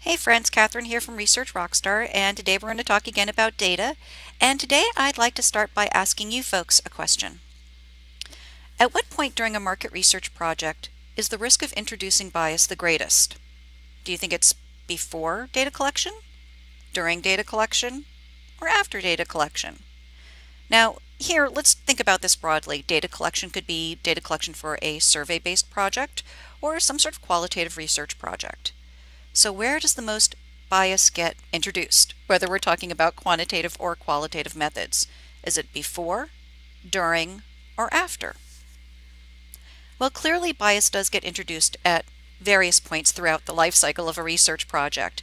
Hey friends, Catherine here from Research Rockstar, and today we're going to talk again about data. And today I'd like to start by asking you folks a question. At what point during a market research project is the risk of introducing bias the greatest? Do you think it's before data collection, during data collection, or after data collection? Now, here, let's think about this broadly. Data collection could be data collection for a survey-based project or some sort of qualitative research project. So where does the most bias get introduced, whether we're talking about quantitative or qualitative methods? Is it before, during, or after? Well, clearly bias does get introduced at various points throughout the life cycle of a research project.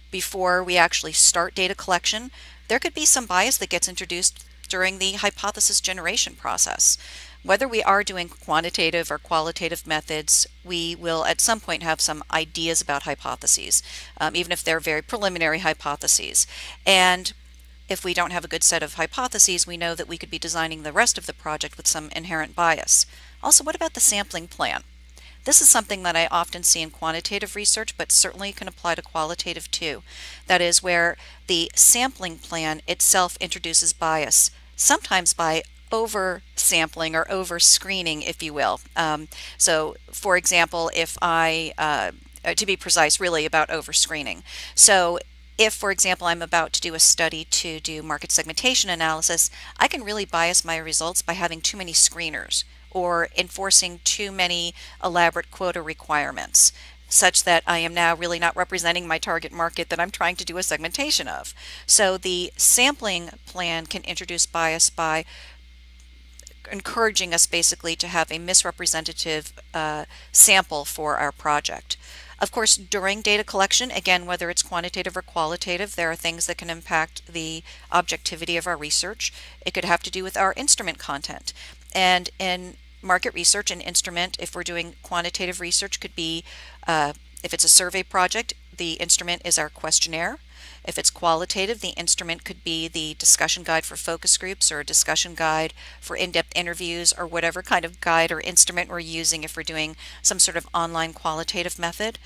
Before we actually start data collection, there could be some bias that gets introduced during the hypothesis generation process. Whether we are doing quantitative or qualitative methods, we will at some point have some ideas about hypotheses, even if they're very preliminary hypotheses. And if we don't have a good set of hypotheses, we know that we could be designing the rest of the project with some inherent bias. Also, what about the sampling plan? This is something that I often see in quantitative research, but certainly can apply to qualitative too. That is where the sampling plan itself introduces bias, sometimes by over sampling or over screening, if you will. So, for example, if to be precise, really about over screening. So, if, for example, I'm about to do a study to do market segmentation analysis, I can really bias my results by having too many screeners or enforcing too many elaborate quota requirements, such that I am now really not representing my target market that I'm trying to do a segmentation of. So the sampling plan can introduce bias by encouraging us basically to have a misrepresentative sample for our project. Of course, during data collection, again, whether it's quantitative or qualitative, there are things that can impact the objectivity of our research. It could have to do with our instrument content. And in market research, an instrument, if we're doing quantitative research, could be, if it's a survey project, the instrument is our questionnaire. If it's qualitative, the instrument could be the discussion guide for focus groups or a discussion guide for in-depth interviews or whatever kind of guide or instrument we're using if we're doing some sort of online qualitative method.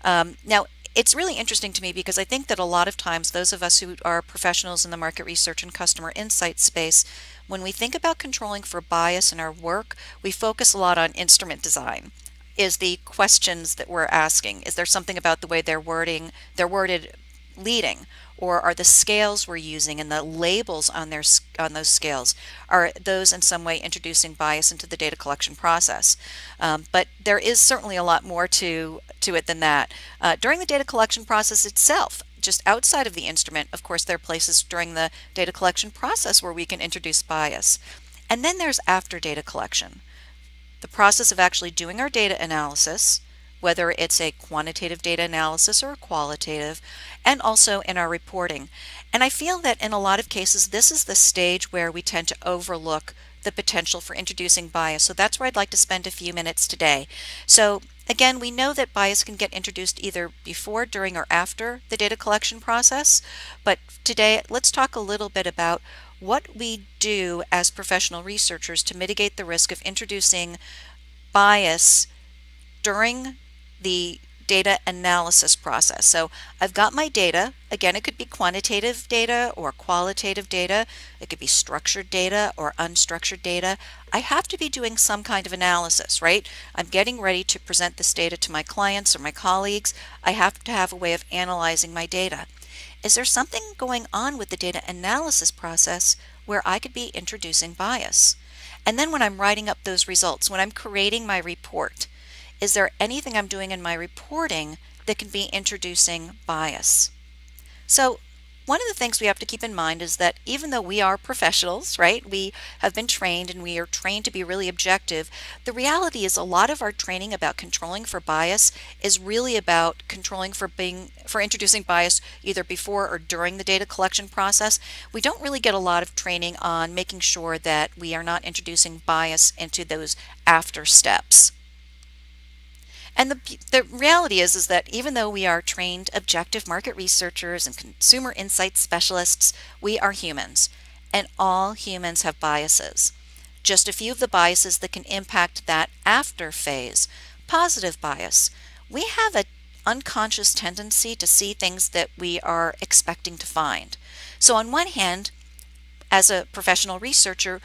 Now, it's really interesting to me because I think that a lot of times those of us who are professionals in the market research and customer insight space, when we think about controlling for bias in our work, we focus a lot on instrument design. Is the questions that we're asking, is there something about the way they're worded leading, or are the scales we're using and the labels on those scales, are those in some way introducing bias into the data collection process? But there is certainly a lot more to it than that. During the data collection process itself, just outside of the instrument, of course, there are places during the data collection process where we can introduce bias. And then there's after data collection, the process of actually doing our data analysis, whether it's a quantitative data analysis or a qualitative, and also in our reporting. And I feel that in a lot of cases, this is the stage where we tend to overlook the potential for introducing bias. So that's where I'd like to spend a few minutes today. So again, we know that bias can get introduced either before, during, or after the data collection process. But today, let's talk a little bit about what we do as professional researchers to mitigate the risk of introducing bias during the data analysis process. So I've got my data. Again, it could be quantitative data or qualitative data. It could be structured data or unstructured data. I have to be doing some kind of analysis, right? I'm getting ready to present this data to my clients or my colleagues. I have to have a way of analyzing my data. Is there something going on with the data analysis process where I could be introducing bias? And then when I'm writing up those results, when I'm creating my report, is there anything I'm doing in my reporting that can be introducing bias? So one of the things we have to keep in mind is that even though we are professionals, right, we have been trained and we are trained to be really objective, the reality is a lot of our training about controlling for bias is really about controlling for introducing bias either before or during the data collection process. We don't really get a lot of training on making sure that we are not introducing bias into those after steps. And the reality is that even though we are trained objective market researchers and consumer insight specialists, we are humans, and all humans have biases. Just a few of the biases that can impact that after phase. Positive bias. We have unconscious tendency to see things that we are expecting to find. So on one hand, as a professional researcher,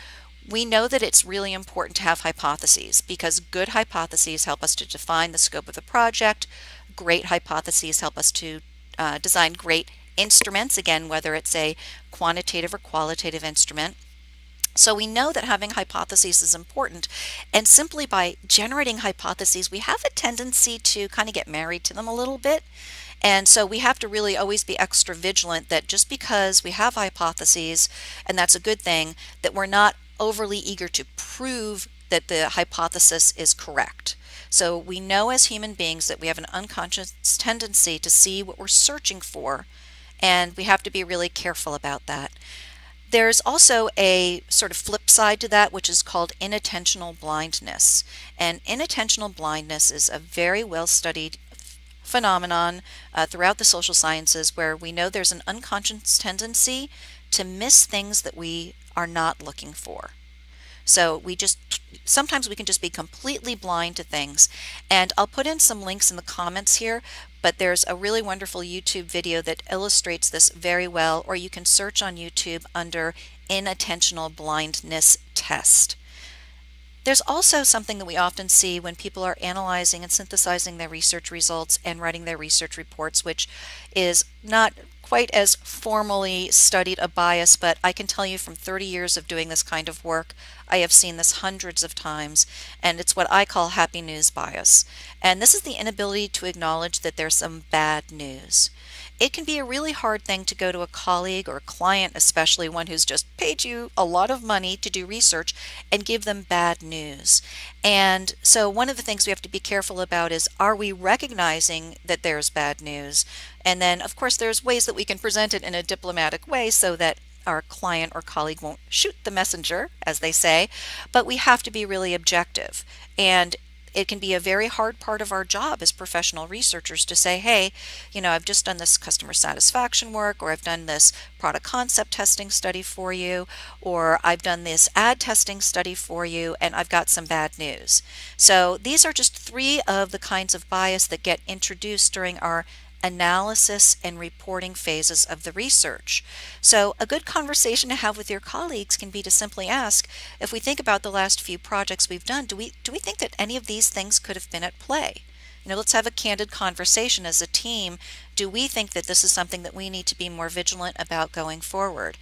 we know that it's really important to have hypotheses because good hypotheses help us to define the scope of the project. Great hypotheses help us to design great instruments, again, whether it's a quantitative or qualitative instrument. So we know that having hypotheses is important, and simply by generating hypotheses, we have a tendency to kind of get married to them a little bit. And so we have to really always be extra vigilant that just because we have hypotheses, and that's a good thing, that we're not overly eager to prove that the hypothesis is correct. So we know as human beings that we have an unconscious tendency to see what we're searching for, and we have to be really careful about that. There's also a sort of flip side to that, which is called inattentional blindness. And inattentional blindness is a very well studied phenomenon throughout the social sciences where we know there's an unconscious tendency to miss things that we are not looking for. So sometimes we can just be completely blind to things. And I'll put in some links in the comments here, but there's a really wonderful YouTube video that illustrates this very well, or you can search on YouTube under inattentional blindness test. There's also something that we often see when people are analyzing and synthesizing their research results and writing their research reports, which is not quite as formally studied a bias, but I can tell you from 30 years of doing this kind of work, I have seen this hundreds of times, and it's what I call happy news bias. And this is the inability to acknowledge that there's some bad news. It can be a really hard thing to go to a colleague or a client, especially one who's just paid you a lot of money to do research, and give them bad news. And so one of the things we have to be careful about is, are we recognizing that there's bad news? And then, of course, there's ways that we can present it in a diplomatic way so that our client or colleague won't shoot the messenger, as they say, but we have to be really objective. And it can be a very hard part of our job as professional researchers to say, hey, I've just done this customer satisfaction work, or I've done this product concept testing study for you, or I've done this ad testing study for you, and I've got some bad news. So these are just 3 of the kinds of bias that get introduced during our analysis and reporting phases of the research. So a good conversation to have with your colleagues can be to simply ask, if we think about the last few projects we've done, do we think that any of these things could have been at play? Let's have a candid conversation as a team. Do we think that this is something that we need to be more vigilant about going forward?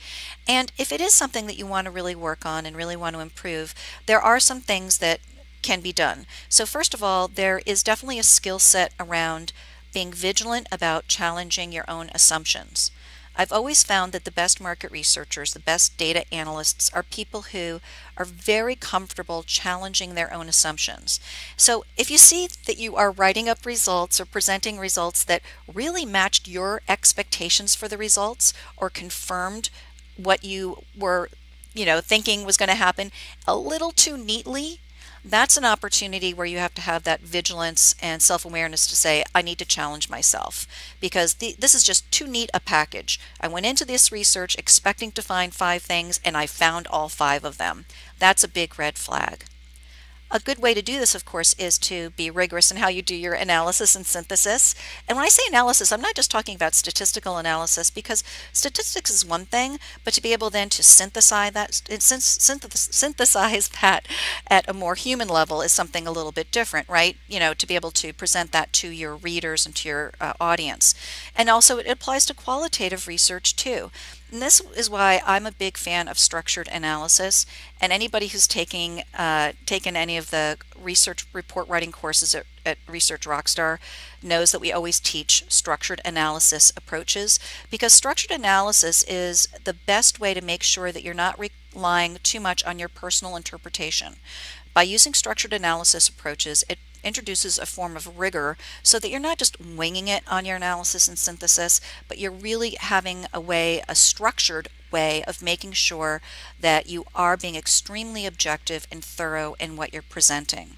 And if it is something that you want to really work on and really want to improve, there are some things that can be done. So first of all, there is definitely a skill set around being vigilant about challenging your own assumptions. I've always found that the best market researchers, the best data analysts, are people who are very comfortable challenging their own assumptions. So if you see that you are writing up results or presenting results that really matched your expectations for the results or confirmed what you were, thinking was going to happen a little too neatly, that's an opportunity where you have to have that vigilance and self-awareness to say, I need to challenge myself, because this is just too neat a package. I went into this research expecting to find 5 things, and I found all 5 of them. That's a big red flag. A good way to do this, of course, is to be rigorous in how you do your analysis and synthesis. And when I say analysis, I'm not just talking about statistical analysis, because statistics is one thing, but to be able then to synthesize that at a more human level is something a little bit different, right? To be able to present that to your readers and to your audience. And also it applies to qualitative research too. And this is why I'm a big fan of structured analysis. And anybody who's taken any of the research report writing courses at Research Rockstar knows that we always teach structured analysis approaches, because structured analysis is the best way to make sure that you're not relying too much on your personal interpretation. By using structured analysis approaches, it introduces a form of rigor so that you're not just winging it on your analysis and synthesis, but you're really having a structured way of making sure that you are being extremely objective and thorough in what you're presenting.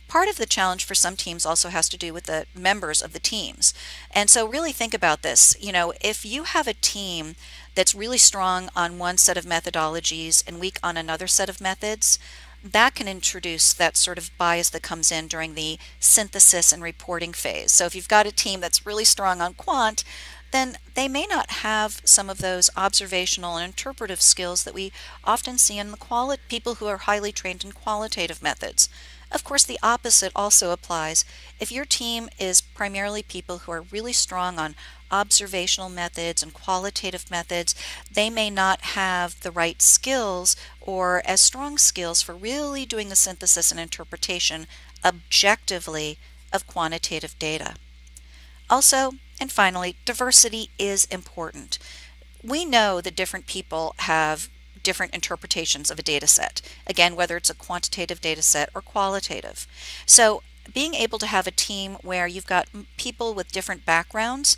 Part of the challenge for some teams also has to do with the members of the teams. And so really think about this. If you have a team that's really strong on one set of methodologies and weak on another set of methods, that can introduce that sort of bias that comes in during the synthesis and reporting phase. So if you've got a team that's really strong on quant, then they may not have some of those observational and interpretive skills that we often see in the people who are highly trained in qualitative methods. Of course, the opposite also applies. If your team is primarily people who are really strong on observational methods and qualitative methods, they may not have the right skills or as strong skills for really doing the synthesis and interpretation objectively of quantitative data. Also, and finally, diversity is important. We know that different people have different interpretations of a data set. Again, whether it's a quantitative data set or qualitative. So being able to have a team where you've got people with different backgrounds,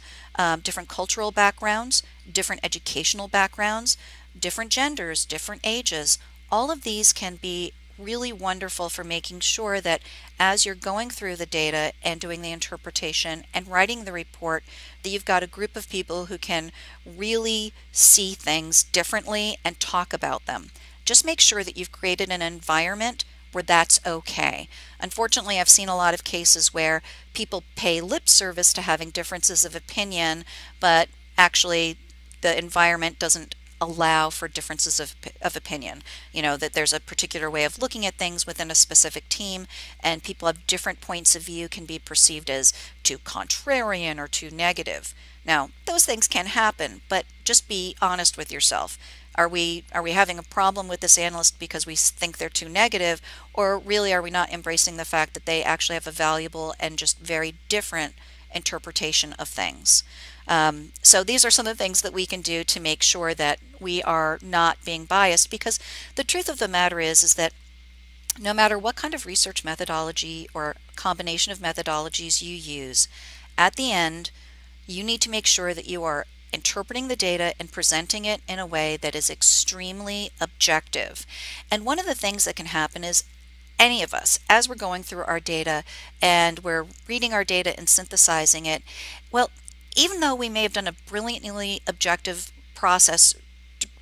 different cultural backgrounds, different educational backgrounds, different genders, different ages, all of these can be really wonderful for making sure that as you're going through the data and doing the interpretation and writing the report, that you've got a group of people who can really see things differently and talk about them. Just make sure that you've created an environment where that's okay. Unfortunately, I've seen a lot of cases where people pay lip service to having differences of opinion, but actually the environment doesn't allow for differences of opinion. You know, that there's a particular way of looking at things within a specific team, and people have different points of view can be perceived as too contrarian or too negative. Now, those things can happen, but just be honest with yourself. Are we having a problem with this analyst because we think they're too negative, or really are we not embracing the fact that they actually have a valuable and just very different interpretation of things? So these are some of the things that we can do to make sure that we are not being biased, because the truth of the matter is that no matter what kind of research methodology or combination of methodologies you use, at the end, you need to make sure that you are interpreting the data and presenting it in a way that is extremely objective. And one of the things that can happen is any of us, as we're going through our data and we're reading our data and synthesizing it, well, even though we may have done a brilliantly objective process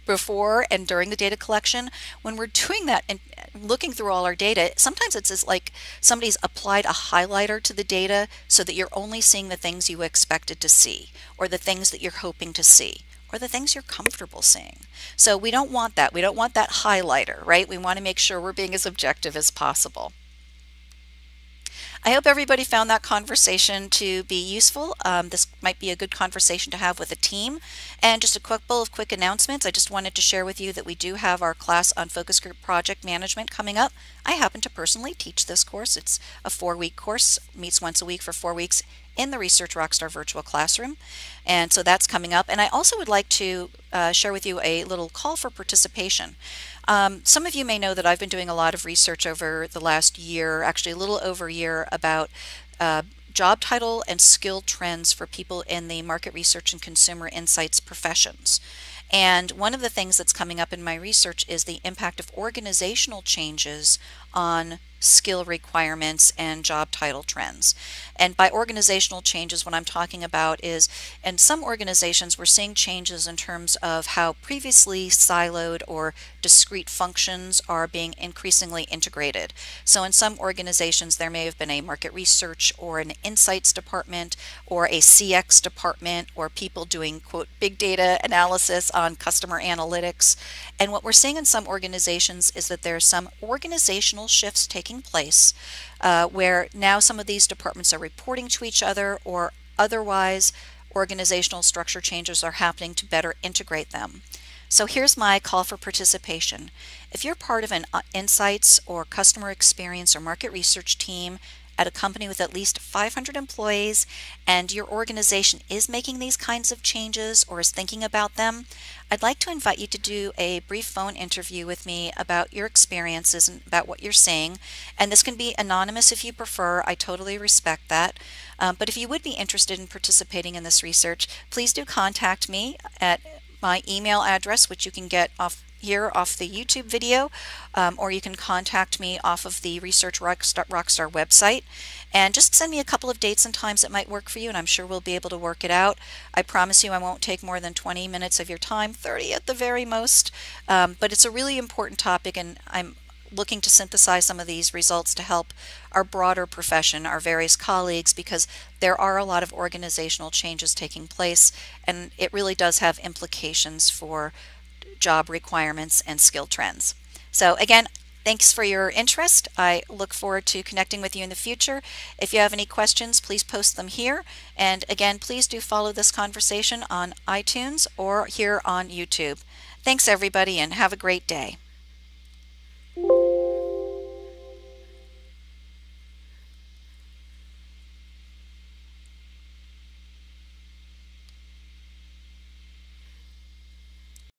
before and during the data collection, when we're doing that and looking through all our data, sometimes it's as like somebody's applied a highlighter to the data so that you're only seeing the things you expected to see, or the things that you're hoping to see, or the things you're comfortable seeing. So we don't want that. We don't want that highlighter, right? We want to make sure we're being as objective as possible. I hope everybody found that conversation to be useful. This might be a good conversation to have with a team. And just a couple of quick announcements. I just wanted to share with you that we do have our class on focus group project management coming up. I happen to personally teach this course. It's a 4-week course, meets once a week for 4 weeks in the Research Rockstar virtual classroom. And so that's coming up. And I also would like to share with you a little call for participation. Some of you may know that I've been doing a lot of research over the last year, actually a little over a year, about job title and skill trends for people in the market research and consumer insights professions. And one of the things that's coming up in my research is the impact of organizational changes on skill requirements and job title trends. And by organizational changes, what I'm talking about is in some organizations, we're seeing changes in terms of how previously siloed or discrete functions are being increasingly integrated. So in some organizations, there may have been a market research or an insights department or a CX department, or people doing, quote, big data analysis on customer analytics. And what we're seeing in some organizations is that there are some organizational shifts taking place where now some of these departments are reporting to each other, or otherwise organizational structure changes are happening to better integrate them. So here's my call for participation. If you're part of an insights or customer experience or market research team at a company with at least 500 employees, and your organization is making these kinds of changes or is thinking about them, I'd like to invite you to do a brief phone interview with me about your experiences and about what you're seeing. And this can be anonymous if you prefer. I totally respect that. But if you would be interested in participating in this research, please do contact me at my email address, which you can get off the YouTube video, or you can contact me off of the Research Rockstar website, and just send me a couple of dates and times that might work for you, and I'm sure we'll be able to work it out. I promise you I won't take more than 20 minutes of your time, 30 at the very most, but it's a really important topic, and I'm looking to synthesize some of these results to help our broader profession, our various colleagues, because there are a lot of organizational changes taking place, and it really does have implications for job requirements and skill trends. So again, thanks for your interest. I look forward to connecting with you in the future. If you have any questions, please post them here. And again, please do follow this conversation on iTunes or here on YouTube. Thanks, everybody, and have a great day.